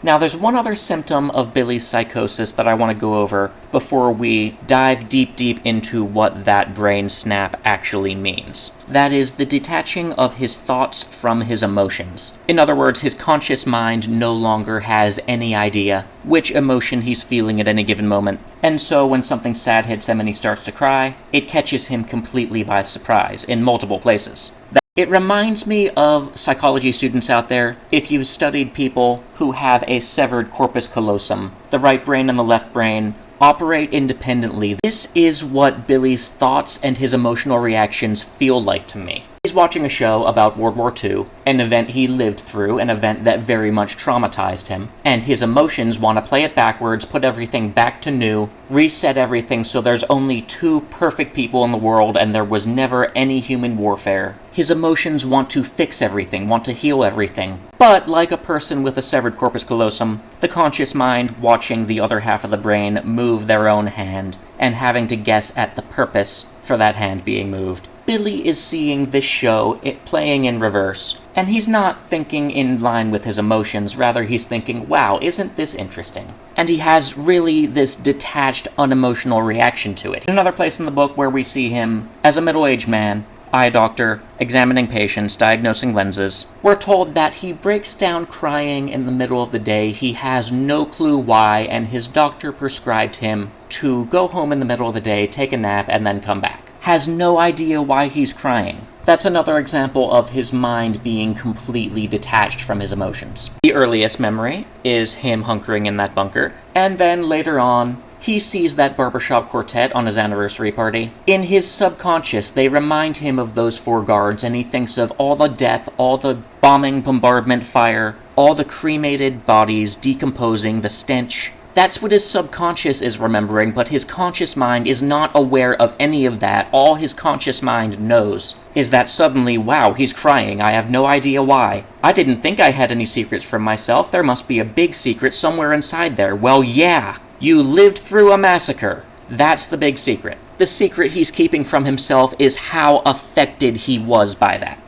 Now, there's one other symptom of Billy's psychosis that I want to go over before we dive deep into what that brain snap actually means. That is the detaching of his thoughts from his emotions. In other words, his conscious mind no longer has any idea which emotion he's feeling at any given moment, and so when something sad hits him and he starts to cry, it catches him completely by surprise in multiple places. It reminds me of psychology students out there. If you've studied people who have a severed corpus callosum, the right brain and the left brain operate independently. This is what Billy's thoughts and his emotional reactions feel like to me. He's watching a show about World War II, an event he lived through, an event that very much traumatized him, and his emotions want to play it backwards, put everything back to new, reset everything so there's only two perfect people in the world and there was never any human warfare. His emotions want to fix everything, want to heal everything. But, like a person with a severed corpus callosum, the conscious mind watching the other half of the brain move their own hand, and having to guess at the purpose for that hand being moved. Billy is seeing this show, it playing in reverse, and he's not thinking in line with his emotions, rather he's thinking, wow, isn't this interesting? And he has really this detached, unemotional reaction to it. Another place in the book where we see him as a middle-aged man, eye doctor, examining patients, diagnosing lenses, we're told that he breaks down crying in the middle of the day. He has no clue why, and his doctor prescribed him to go home in the middle of the day, take a nap, and then come back. Has no idea why he's crying. That's another example of his mind being completely detached from his emotions. The earliest memory is him hunkering in that bunker, and then later on, he sees that barbershop quartet on his anniversary party. In his subconscious, they remind him of those four guards, and he thinks of all the death, all the bombing, bombardment, fire, all the cremated bodies decomposing, the stench. That's what his subconscious is remembering, but his conscious mind is not aware of any of that. All his conscious mind knows is that suddenly, wow, he's crying. I have no idea why. I didn't think I had any secrets from myself. There must be a big secret somewhere inside there. Well, yeah. You lived through a massacre. That's the big secret. The secret he's keeping from himself is how affected he was by that.